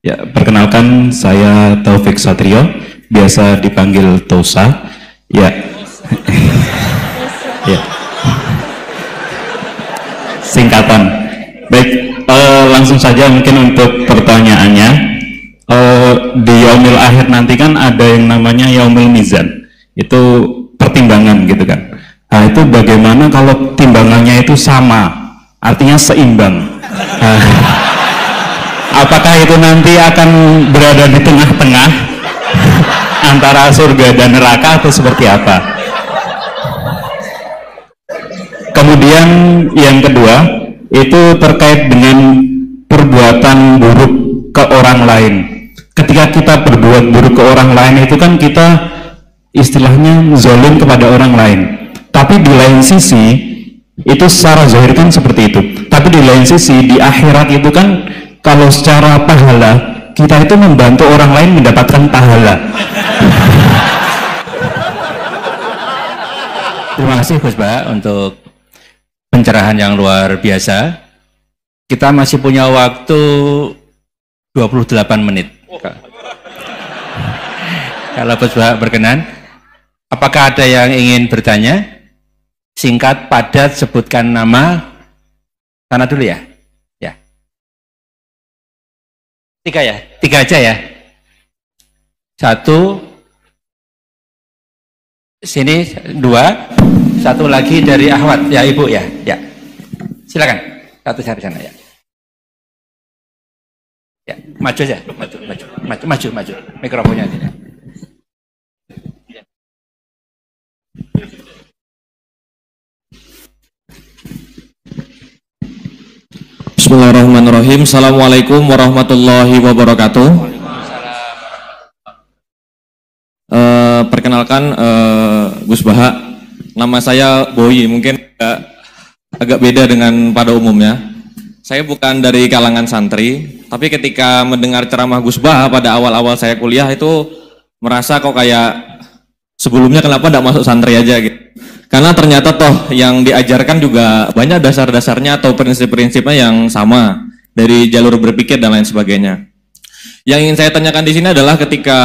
Ya, perkenalkan saya Taufik Satrio, biasa dipanggil Tosa. Ya, ya, singkatan. Baik, langsung saja mungkin untuk pertanyaannya. Di yaumil akhir nanti kan ada yang namanya yaumil mizan, itu pertimbangan gitu kan. Nah, itu bagaimana kalau timbangannya itu sama, artinya seimbang? Nah, apakah itu nanti akan berada di tengah-tengah antara surga dan neraka atau seperti apa? Kemudian yang kedua itu terkait dengan perbuatan buruk ke orang lain. Ketika kita berbuat buruk ke orang lain itu kan kita istilahnya zalim kepada orang lain. Tapi di lain sisi itu secara zahir kan seperti itu. Tapi di lain sisi di akhirat itu kan kalau secara pahala kita itu membantu orang lain mendapatkan pahala. Terima kasih Gus Bah untuk pencerahan yang luar biasa. Kita masih punya waktu 28 menit. Kalau Gus Bah berkenan, apakah ada yang ingin bertanya? Singkat, padat, sebutkan nama. Sana dulu ya. Ya. Tiga ya? Tiga aja ya? Satu. Sini dua. Satu lagi dari Ahwat. Ya Ibu ya. Ya. Silakan. Satu dari sana ya. Ya, maju aja, maju. Mikrofonnya ini. Bismillahirrahmanirrahim. Assalamualaikum warahmatullahi wabarakatuh. Perkenalkan Gus Baha, nama saya Boyi. Mungkin agak beda dengan pada umumnya. Saya bukan dari kalangan santri, tapi ketika mendengar ceramah Gus Baha pada awal-awal saya kuliah itu merasa kok kayak sebelumnya kenapa tidak masuk santri aja gitu. Karena ternyata toh yang diajarkan juga banyak dasar-dasarnya atau prinsip-prinsipnya yang sama dari jalur berpikir dan lain sebagainya. Yang ingin saya tanyakan di sini adalah ketika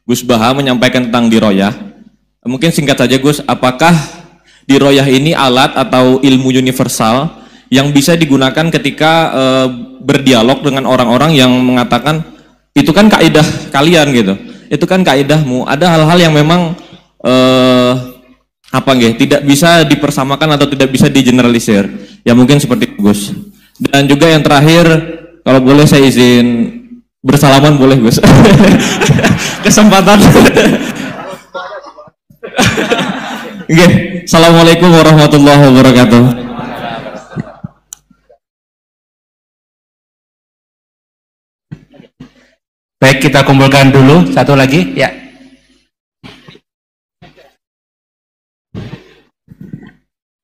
Gus Baha menyampaikan tentang diroyah, mungkin singkat saja Gus, apakah diroyah ini alat atau ilmu universal yang bisa digunakan ketika berdialog dengan orang-orang yang mengatakan itu kan kaidah kalian gitu, itu kan kaidahmu. Ada hal-hal yang memang tidak bisa dipersamakan atau tidak bisa digeneralisir. Ya mungkin seperti itu Gus. Dan juga yang terakhir, kalau boleh saya izin bersalaman boleh Gus. Kesempatan. Oke. Assalamualaikum warahmatullahi wabarakatuh. Baik, kita kumpulkan dulu satu lagi ya.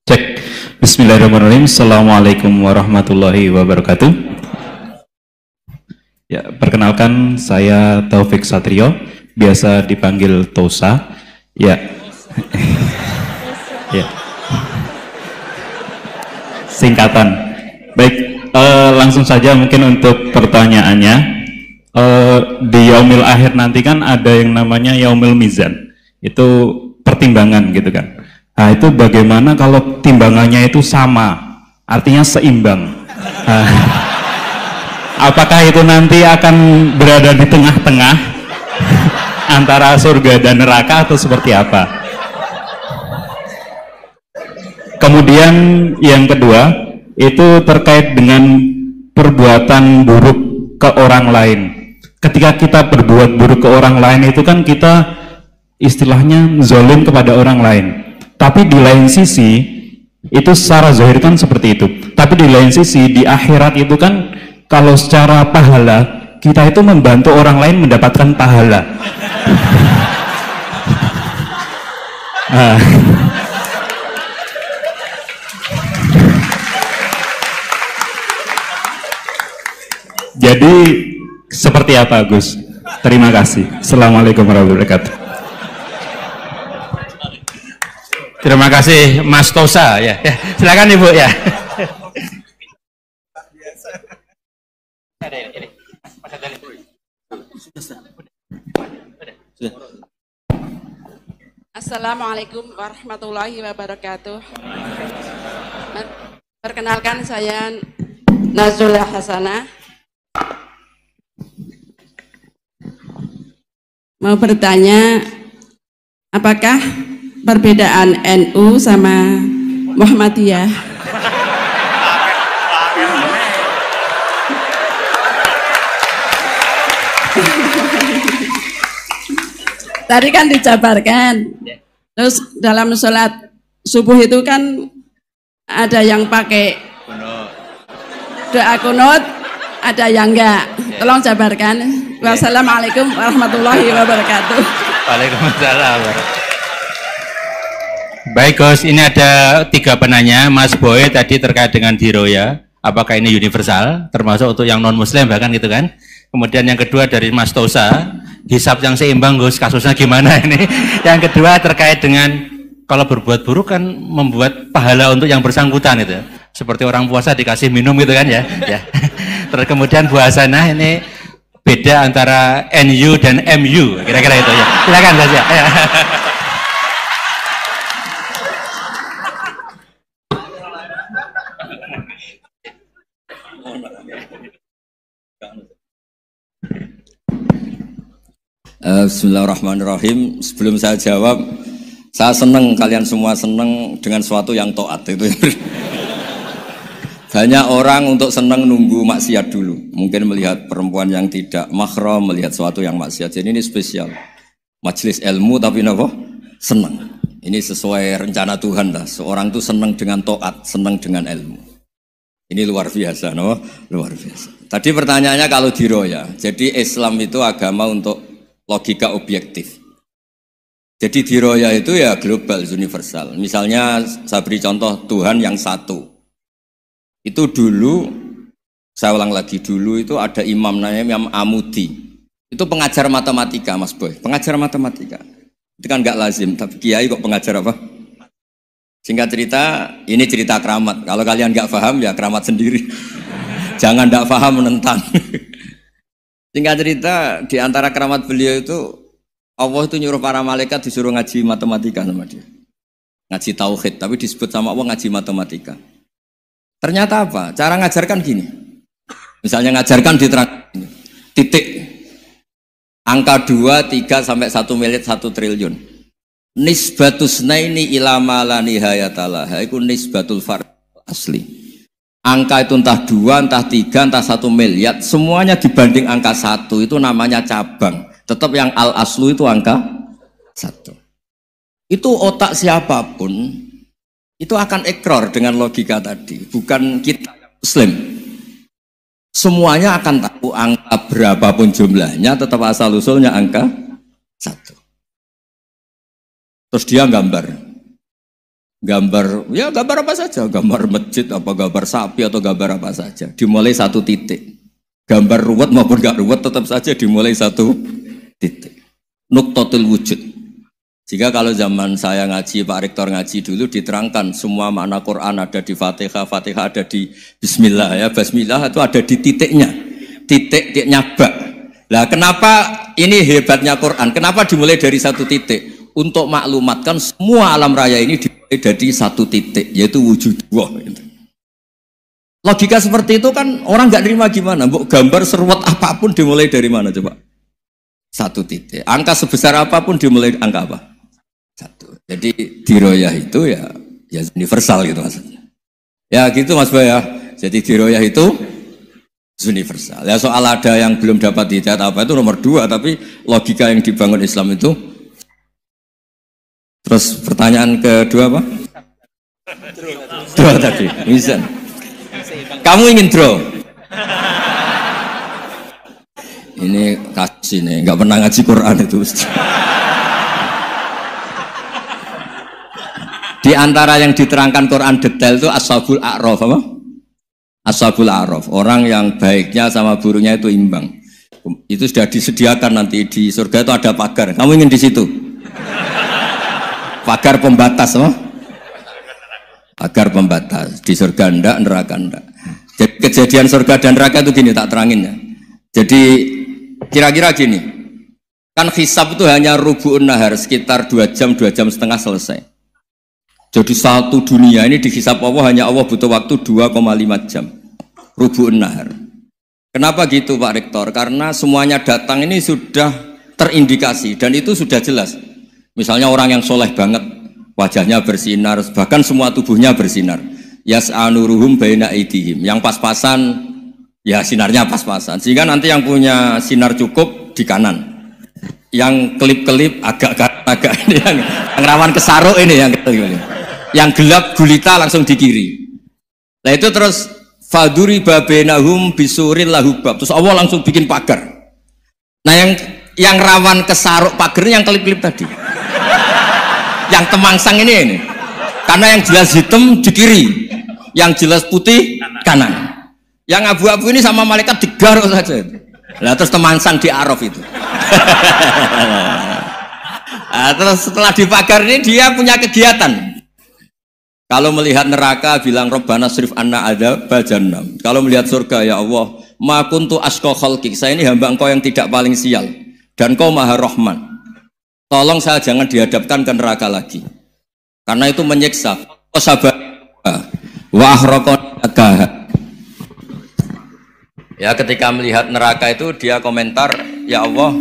Cek. Bismillahirrahmanirrahim. Assalamualaikum warahmatullahi wabarakatuh. Ya, perkenalkan saya Taufik Satrio, biasa dipanggil Tosa. Ya. Ya. Singkatan. Baik, langsung saja mungkin untuk pertanyaannya. Di yaumil akhir nanti kan ada yang namanya yaumil mizan, itu pertimbangan gitu kan. Nah, itu bagaimana kalau timbangannya itu sama, artinya seimbang? Nah, apakah itu nanti akan berada di tengah-tengah antara surga dan neraka atau seperti apa? Kemudian yang kedua itu terkait dengan perbuatan buruk ke orang lain. Ketika kita berbuat buruk ke orang lain itu kan kita istilahnya zalim kepada orang lain. Tapi di lain sisi itu secara zahir kan seperti itu. Tapi di lain sisi di akhirat itu kan kalau secara pahala kita itu membantu orang lain mendapatkan pahala. Jadi seperti apa Gus? Terima kasih. Assalamualaikum warahmatullahi wabarakatuh. Terima kasih Mas Tosa ya. Silakan Ibu ya. Ada ini. Mas ada Assalamualaikum warahmatullahi wabarakatuh. Perkenalkan saya Nazula Hasanah. Mau bertanya, apakah perbedaan NU sama Muhammadiyah? Tadi kan dijabarkan, terus dalam sholat subuh itu kan ada yang pakai doa kunut, ada yang enggak. Tolong jabarkan. Wassalamualaikum warahmatullahi wabarakatuh. Waalaikumsalam. Baik Gus, ini ada 3 penanya. Mas Boy tadi terkait dengan diroya, apakah ini universal, termasuk untuk yang non muslim bahkan gitu kan. Kemudian yang kedua dari Mas Tosa, hisab yang seimbang Gus, kasusnya gimana ini. Yang kedua terkait dengan kalau berbuat buruk kan membuat pahala untuk yang bersangkutan itu, seperti orang puasa dikasih minum gitu kan ya. Ya. Terus kemudian Bu Hasanah, ini beda antara NU dan MU, kira-kira itu ya. Silakan saja. Ya. Bismillahirrahmanirrahim. Sebelum saya jawab, saya senang kalian semua senang dengan sesuatu yang taat itu. Banyak orang untuk senang nunggu maksiat dulu. Mungkin melihat perempuan yang tidak mahram, melihat sesuatu yang maksiat. Jadi ini spesial. Majelis ilmu tapi apa? Senang. Ini sesuai rencana Tuhan lah. Seorang itu senang dengan taat, senang dengan ilmu. Ini luar biasa, no? Luar biasa. Tadi pertanyaannya kalau diroya. Jadi Islam itu agama untuk logika objektif. Jadi diroya itu ya global, universal. Misalnya saya beri contoh Tuhan yang satu. Itu dulu, saya ulang lagi, dulu itu ada imam namanya Imam Amudi. Itu pengajar matematika Mas Boy, pengajar matematika. Itu kan nggak lazim, tapi kiai kok pengajar apa? Singkat cerita, ini cerita keramat. Kalau kalian nggak paham ya keramat sendiri. Jangan nggak paham menentang. Singkat cerita, di antara keramat beliau itu Allah itu nyuruh para malaikat disuruh ngaji matematika sama dia. Ngaji tauhid, tapi disebut sama Allah ngaji matematika. Ternyata apa? Cara ngajarkan gini. Misalnya ngajarkan diterang gini. Titik. Angka 2, 3 sampai 1 miliar 1 triliun. Nisbatus naini ila ma la nihayatalah. Itu nisbatul fard asli. Angka itu entah 2, entah 3, entah 1 miliar, semuanya dibanding angka 1 itu namanya cabang. Tetap yang al aslu itu angka 1. Itu otak siapapun itu akan ekor dengan logika tadi, bukan kita Muslim. Semuanya akan tahu angka berapapun jumlahnya, tetap asal usulnya angka 1. Terus dia gambar, ya gambar apa saja, gambar masjid, apa gambar sapi atau gambar apa saja, dimulai 1 titik. Gambar ruwet maupun gak ruwet tetap saja dimulai 1 titik. Nuktotil wujud. Jika kalau zaman saya ngaji, Pak Rektor ngaji dulu diterangkan semua makna Quran ada di Fatihah, Fatihah ada di Bismillah ya, Bismillah itu ada di titiknya, titiknya bak. Nah kenapa ini hebatnya Quran? Kenapa dimulai dari 1 titik? Untuk maklumatkan semua alam raya ini dimulai dari 1 titik, yaitu wujud Allah. Logika seperti itu kan orang nggak terima gimana? Mbok gambar seruat apapun dimulai dari mana coba? 1 titik. Angka sebesar apapun dimulai angka apa? 1. Jadi diroyah itu ya universal gitu maksudnya. Ya gitu Mas Boy ya. Jadi diroyah itu universal. Ya soal ada yang belum dapat hidayat apa itu nomor 2, tapi logika yang dibangun Islam itu. Terus pertanyaan kedua apa? Draw tadi. Bisa. Kamu ingin draw? Ini kasus ini nggak pernah ngaji Quran itu. Di antara yang diterangkan Quran detail itu Ashabul A'raf apa? Ashabul A'raf, orang yang baiknya sama buruknya itu imbang. Itu sudah disediakan nanti di surga itu ada pagar. Kamu ingin di situ? Pagar pembatas apa? Pagar pembatas. Di surga enggak, neraka enggak. Jadi kejadian surga dan neraka itu gini tak terangin ya. Jadi Kira-kira gini, kan hisab itu hanya rubu'un nahar, sekitar 2 jam, 2 jam setengah selesai. Jadi satu dunia ini dihisab Allah, hanya Allah butuh waktu 2,5 jam. Rubu'un nahar. Kenapa gitu Pak Rektor? Karena semuanya datang ini sudah terindikasi dan itu sudah jelas. Misalnya orang yang soleh banget, wajahnya bersinar, bahkan semua tubuhnya bersinar. Yas'anuruhum baina aidihim. Yang pas-pasan, ya sinarnya pas-pasan. Sehingga nanti yang punya sinar cukup di kanan. Yang kelip-kelip agak ini yang rawan kesaruk ini yang gelap gulita langsung di kiri. Nah itu terus faduri babenahum bisuril lahubab. Terus Allah langsung bikin pagar. Nah yang rawan kesaruk pagarnya yang kelip-kelip tadi. Yang temangsang ini. Karena yang jelas hitam di kiri, yang jelas putih kanan. Yang abu-abu ini sama malaikat digaruk saja. Nah terus temangsang di Araf itu. Nah, terus setelah dipagar ini dia punya kegiatan. Kalau melihat neraka bilang Rabbana srif anna adzaba jahannam. Kalau melihat surga ya Allah, ma kuntu asqa khalqik. Saya ini hamba Engkau yang tidak paling sial dan Kau Maha Rahman. Tolong saya jangan dihadapkan ke neraka lagi. Karena itu menyiksa. Sabar wa ahraqaka. Ya ketika melihat neraka itu dia komentar, ya Allah,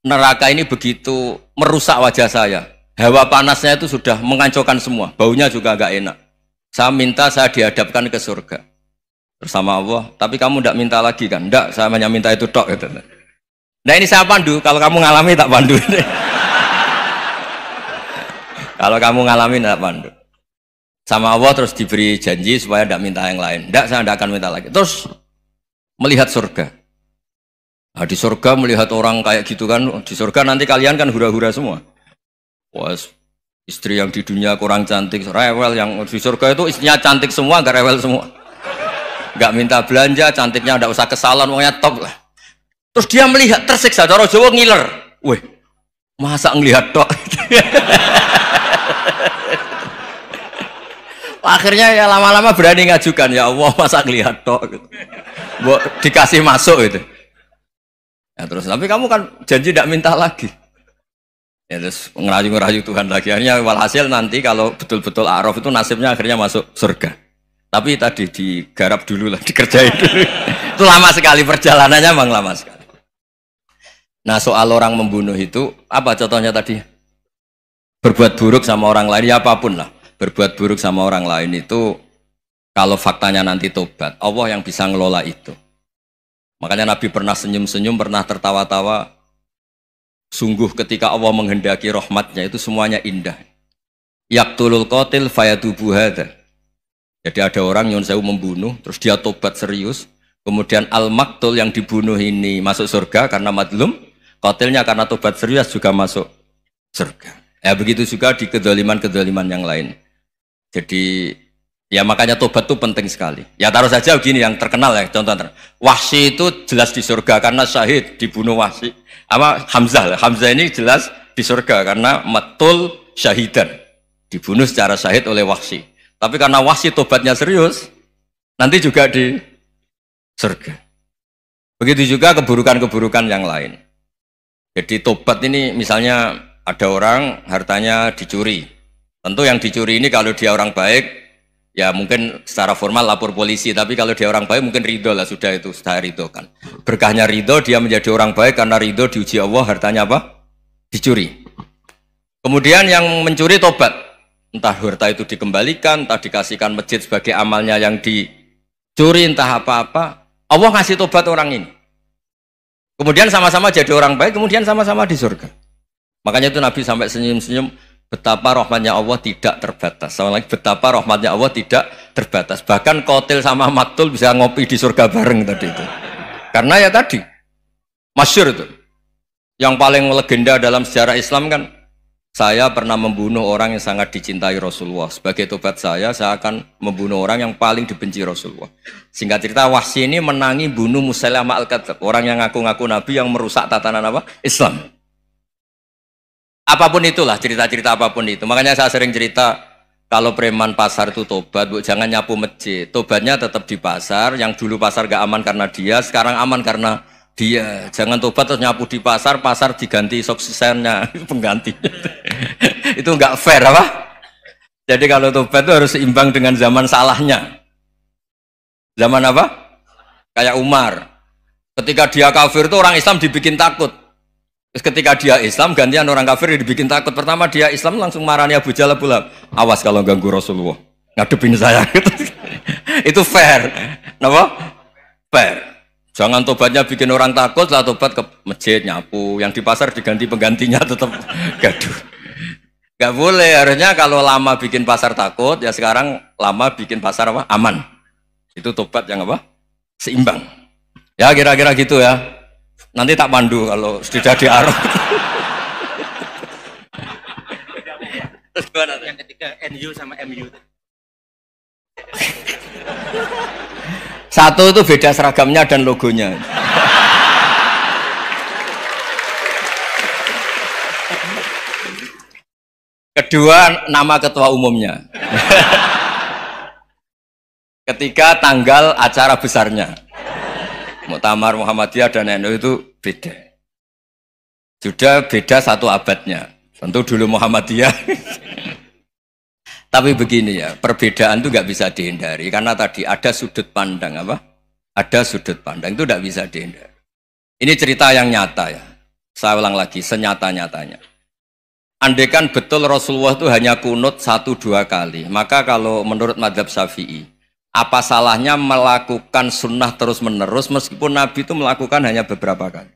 neraka ini begitu merusak wajah saya. Hawa panasnya itu sudah menghancurkan semua, baunya juga agak enak. Saya minta saya dihadapkan ke surga bersama Allah, tapi kamu tidak minta lagi kan? Tidak, saya hanya minta itu tok. Gitu. Nah ini saya pandu, kalau kamu ngalami tak pandu. Kalau kamu ngalami tak pandu. Sama Allah terus diberi janji supaya tidak minta yang lain. Tidak, saya tidak akan minta lagi. Terus melihat surga. Nah, di surga melihat orang kayak gitu kan, di surga nanti kalian kan hura-hura semua. Wah, istri yang di dunia kurang cantik, rewel, yang di surga itu istrinya cantik semua, gak rewel semua. Gak minta belanja, cantiknya gak usah ke salon, pokoknya top lah. Terus dia melihat, tersiksa, cara Jawa ngiler. Wih, masa ngelihat tok? Akhirnya ya lama-lama berani ngajukan, ya Allah masa ngelihat tok? Gitu. Dikasih masuk gitu. Ya terus, tapi kamu kan janji tidak minta lagi. Ya terus ngerayu-ngerayu Tuhan lagi. Akhirnya walhasil nanti kalau betul-betul A'raf itu nasibnya akhirnya masuk surga. Tapi tadi digarap dulu lah, dikerjain dulu. Itu lama sekali perjalanannya, memang lama sekali. Nah soal orang membunuh itu, apa contohnya tadi? Berbuat buruk sama orang lain, ya apapun lah. Berbuat buruk sama orang lain itu, kalau faktanya nanti tobat, Allah yang bisa ngelola itu. Makanya Nabi pernah senyum-senyum, pernah tertawa-tawa. Sungguh ketika Allah menghendaki rahmatnya itu semuanya indah. Yaqtulul qatil fayatubu hadza. Jadi ada orang yang saya membunuh, terus dia tobat serius. Kemudian al-maktul yang dibunuh ini masuk surga karena madlum. Qatilnya karena tobat serius juga masuk surga. Ya begitu juga di kedoliman-kedoliman yang lain. Jadi ya makanya tobat itu penting sekali. Ya taruh saja begini yang terkenal ya, contoh Wahsy itu jelas di surga karena syahid dibunuh Wahsy. Apa Hamzah ini jelas di surga karena matul syahidan, dibunuh secara syahid oleh Wahsy. Tapi karena Wahsy tobatnya serius, nanti juga di surga. Begitu juga keburukan-keburukan yang lain. Jadi tobat ini misalnya ada orang hartanya dicuri. Tentu yang dicuri ini kalau dia orang baik, ya mungkin secara formal lapor polisi, tapi kalau dia orang baik mungkin ridho lah, sudah itu sudah ridho kan. Berkahnya ridho, dia menjadi orang baik karena ridho diuji Allah, hartanya apa? Dicuri. Kemudian yang mencuri tobat, entah harta itu dikembalikan, entah dikasihkan masjid sebagai amalnya yang dicuri, entah apa-apa. Allah ngasih tobat orang ini. Kemudian sama-sama jadi orang baik, kemudian sama-sama di surga. Makanya itu Nabi sampai senyum-senyum. Betapa rahmatnya Allah tidak terbatas. Sama lagi, betapa rahmatnya Allah tidak terbatas. Bahkan qatil sama maktul bisa ngopi di surga bareng tadi itu. Karena ya tadi, masyhur itu. Yang paling legenda dalam sejarah Islam kan, saya pernah membunuh orang yang sangat dicintai Rasulullah. Sebagai tobat saya akan membunuh orang yang paling dibenci Rasulullah. Singkat cerita, Wahsy ini menangi bunuh Musailamah al-Kadzdzab, orang yang ngaku-ngaku Nabi yang merusak tatanan apa? Islam. Apapun itulah, cerita-cerita apapun itu. Makanya saya sering cerita, kalau preman pasar itu tobat, bu, jangan nyapu masjid. Tobatnya tetap di pasar, yang dulu pasar gak aman karena dia, sekarang aman karena dia. Jangan tobat terus nyapu di pasar, pasar diganti soksisennya pengganti. Itu enggak fair apa? Jadi kalau tobat itu harus seimbang dengan zaman salahnya. Zaman apa? Kayak Umar. Ketika dia kafir itu orang Islam dibikin takut. Terus ketika dia Islam gantian orang kafir dibikin takut. Pertama dia Islam langsung marahnya Abu Jahal, awas kalau ganggu Rasulullah, ngadepin saya. Itu fair. Kenapa? Fair. Jangan tobatnya bikin orang takut, lah tobat ke masjid nyapu, yang di pasar diganti penggantinya tetap gaduh. Gak boleh, harusnya kalau lama bikin pasar takut, ya sekarang lama bikin pasar apa? Aman. Itu tobat yang apa? Seimbang. Ya kira-kira gitu ya. Nanti tak pandu kalau sudah diarah. Yang ketiga NU sama MU. Satu itu beda seragamnya dan logonya. Kedua, nama ketua umumnya. Ketiga, tanggal acara besarnya. Muktamar Muhammadiyah dan NU itu beda. Sudah beda satu abadnya. Tentu dulu Muhammadiyah. Tapi begini ya, perbedaan itu nggak bisa dihindari karena tadi ada sudut pandang apa? Ada sudut pandang itu nggak bisa dihindari. Ini cerita yang nyata ya. Saya ulang lagi, senyata-nyatanya. Andaikan betul Rasulullah itu hanya kunut 1-2 kali, maka kalau menurut mazhab Syafi'i, apa salahnya melakukan sunnah terus-menerus meskipun Nabi itu melakukan hanya beberapa kali?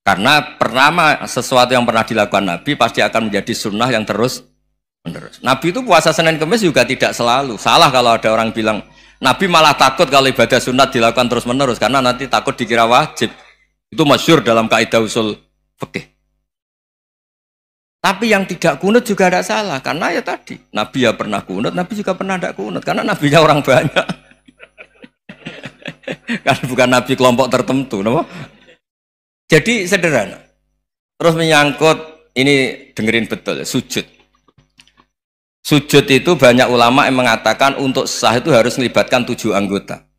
Karena pertama sesuatu yang pernah dilakukan Nabi pasti akan menjadi sunnah yang terus-menerus. Nabi itu puasa Senin Kamis juga tidak selalu. Salah kalau ada orang bilang Nabi malah takut kalau ibadah sunat dilakukan terus-menerus karena nanti takut dikira wajib. Itu masyhur dalam kaidah usul fikih. Tapi yang tidak kunut juga tidak salah karena ya tadi Nabi ya pernah kunut, Nabi juga pernah tidak kunut karena nabinya orang banyak. Kan bukan nabi kelompok tertentu, no? Jadi sederhana. Terus menyangkut ini dengerin betul, sujud. Sujud itu banyak ulama yang mengatakan untuk sah itu harus melibatkan 7 anggota.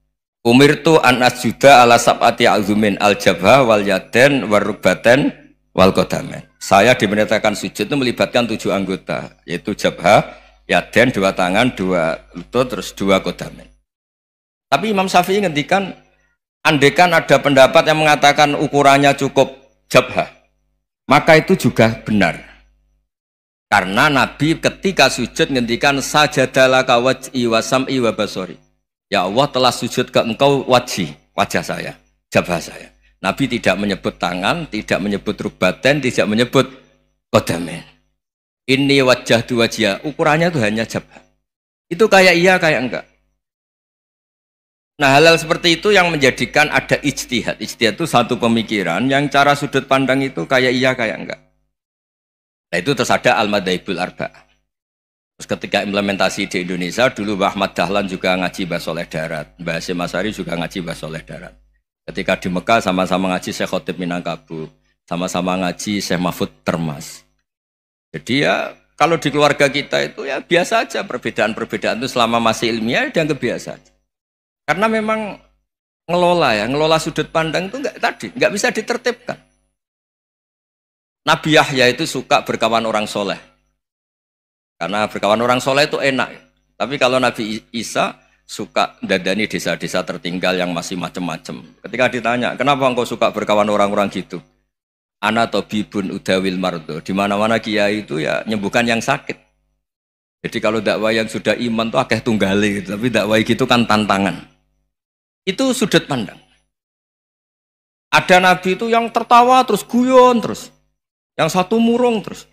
Umirtu an asjuda ala sab'ati azumin al-jabha wal yaden warukbaten wal qadamen. Saya diperintahkan sujud itu melibatkan 7 anggota, yaitu jabha, yaden 2 tangan, 2 lutut, terus 2 qadamen. Tapi Imam Syafi'i ngendikan, andaikan ada pendapat yang mengatakan ukurannya cukup jabha, maka itu juga benar. Karena Nabi ketika sujud ngendikan sajadalaka wajhi wa sam'i wa basori. Ya Allah telah sujud ke engkau wajah saya, jabha saya. Nabi tidak menyebut tangan, tidak menyebut rukbaten, tidak menyebut qadamen. Ini wajah dua wajah, ukurannya itu hanya jabha. Itu kayak iya, kayak enggak. Nah hal-hal seperti itu yang menjadikan ada ijtihad. Ijtihad itu satu pemikiran yang cara sudut pandang itu kayak iya, kayak enggak. Nah itu terus ada al-madhaibul arba'ah. Terus ketika implementasi di Indonesia, dulu Mbah Ahmad Dahlan juga ngaji Mbah Soleh Darat, Mbah Hasyim Asy'ari juga ngaji Mbah Soleh Darat. Ketika di Mekah sama-sama ngaji Syekh Khotib Minangkabau, sama-sama ngaji Syekh Mahfud Termas. Jadi ya kalau di keluarga kita itu ya biasa aja, perbedaan-perbedaan itu selama masih ilmiah dianggap biasa aja. Karena memang ngelola sudut pandang itu nggak bisa ditertibkan. Nabi Yahya itu suka berkawan orang soleh. Karena berkawan orang soleh itu enak. Tapi kalau Nabi Isa suka dadani desa-desa tertinggal yang masih macam-macam. Ketika ditanya, kenapa engkau suka berkawan orang-orang gitu? Ana tabibun udawil mardo. Di mana-mana kiai itu ya nyembuhkan yang sakit. Jadi kalau dakwah yang sudah iman tuh akeh tunggali gitu. Tapi dakwah gitu kan tantangan. Itu sudut pandang. Ada nabi itu yang tertawa terus guyon terus. Yang satu murung terus.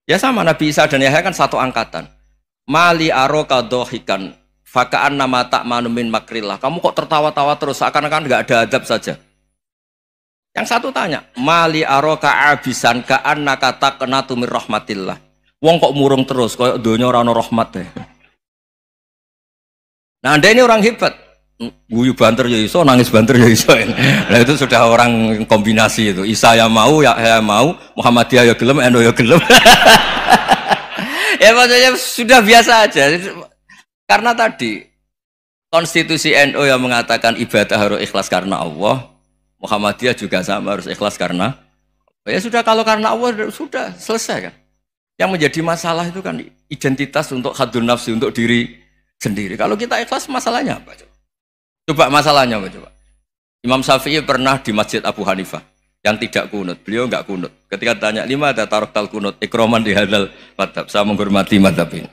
Ya sama Nabi Isa dan Yahya kan satu angkatan. Mali aroka dohikan fakaan nama tak manumin makrillah. Kamu kok tertawa-tawa terus seakan-akan nggak ada adab saja. Yang satu tanya, mali aroka abisan kaan nakata kena tumir rahmatillah. Wong kok murung terus, kok dunia orang rahmat deh. Nah anda ini orang hebat. Guyu banter ya iso, nangis banter ya iso. Nah itu sudah orang kombinasi itu. Isa ya mau, ya mau, Muhammadiyah ya gelem, NU ya gelem. Ya maksudnya sudah biasa aja. Karena tadi konstitusi NU yang mengatakan ibadah harus ikhlas karena Allah, Muhammadiyah juga sama, harus ikhlas karena ya sudah, kalau karena Allah sudah selesai kan. Yang menjadi masalah itu kan identitas untuk hadun nafsi, untuk diri sendiri. Kalau kita ikhlas, masalahnya apa? Coba masalahnya apa coba? Imam Syafi'i pernah di Masjid Abu Hanifah yang tidak kunut. Beliau enggak kunut. Ketika tanya, lima ada taroktal kunut, ikroman di hadal madhab. Saya menghormati madhab ini.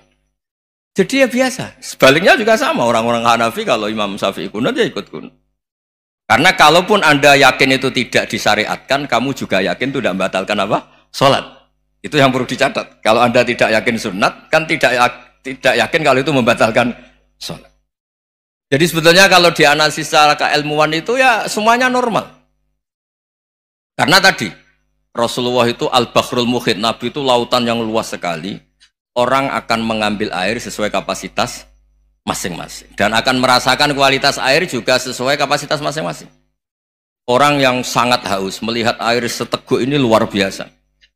Jadi ya biasa. Sebaliknya juga sama. Orang-orang Hanafi kalau Imam Syafi'i kunut, ya ikut kunut. Karena kalaupun Anda yakin itu tidak disyariatkan, kamu juga yakin itu tidak membatalkan apa? Sholat. Itu yang perlu dicatat. Kalau Anda tidak yakin sunat, kan tidak yakin kalau itu membatalkan sholat. Jadi sebetulnya kalau dianalisis secara keilmuan itu ya semuanya normal. Karena tadi Rasulullah itu al-Bahrul Muhit, Nabi itu lautan yang luas sekali. Orang akan mengambil air sesuai kapasitas masing-masing. Dan akan merasakan kualitas air juga sesuai kapasitas masing-masing. Orang yang sangat haus melihat air seteguk ini luar biasa.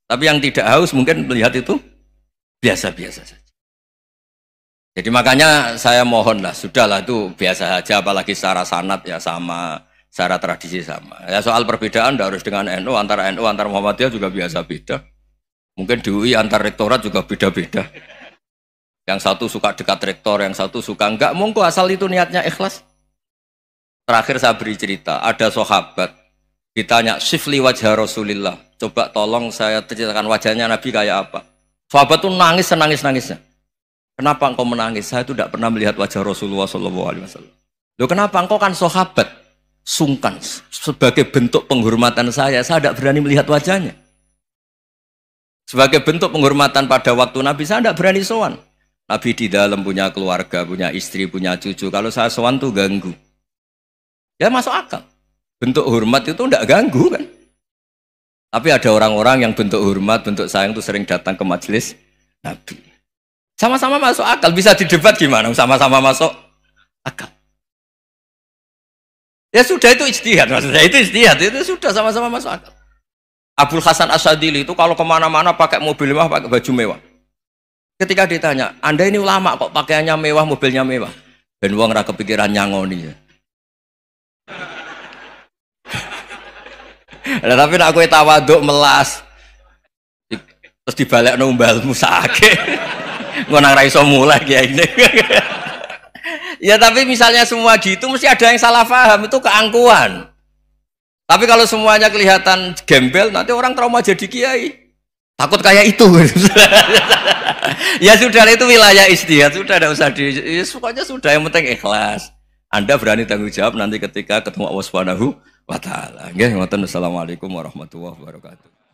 Tapi yang tidak haus mungkin melihat itu biasa-biasa saja. Jadi makanya saya mohonlah, sudahlah itu biasa saja, apalagi secara sanad ya sama, secara tradisi sama. Ya soal perbedaan tidak harus dengan NU, antara Muhammadiyah juga biasa beda. Mungkin di UI antar rektorat juga beda-beda. Yang satu suka dekat rektor, yang satu suka enggak. Monggo asal itu niatnya ikhlas. Terakhir saya beri cerita, ada sahabat ditanya, "Sifli wajah Rasulillah." Coba tolong saya ceritakan wajahnya Nabi kayak apa. Sahabat tuh nangis senangis-nangisnya. Kenapa engkau menangis? Saya itu tidak pernah melihat wajah Rasulullah SAW. Loh kenapa? Engkau kan sahabat. Sungkan. Sebagai bentuk penghormatan saya tidak berani melihat wajahnya. Sebagai bentuk penghormatan pada waktu Nabi, saya tidak berani sowan. Nabi di dalam punya keluarga, punya istri, punya cucu. Kalau saya sowan tuh ganggu. Ya masuk akal. Bentuk hormat itu tidak ganggu kan. Tapi ada orang-orang yang bentuk hormat, bentuk sayang itu sering datang ke majelis Nabi. Sama-sama masuk akal, bisa didebat gimana? Sama-sama masuk akal. Ya sudah, itu ijtihad, maksudnya itu ijtihad, itu sudah sama-sama masuk akal. Abul Hasan Asyadili itu kalau kemana-mana pakai mobil mewah, pakai baju mewah. Ketika ditanya, Anda ini ulama kok pakaiannya mewah, mobilnya mewah? Ben wong ra kepikiran nyangoni ya. Nah, tapi nak kowe tawaduk melas, terus dibalik numbalmu sakit. Ngonang ra iso mulai ya ini. Ya tapi misalnya semua gitu mesti ada yang salah paham, itu keangkuhan. Tapi kalau semuanya kelihatan gembel, nanti orang trauma jadi kiai. Takut kayak itu. Ya sudah, itu wilayah ijtihad, sudah tidak usah ya, pokoknya sudah, yang penting ikhlas. Anda berani tanggung jawab nanti ketika ketemu Allah Subhanahu wa taala. Nggih, ngoten. Assalamualaikum warahmatullahi wabarakatuh.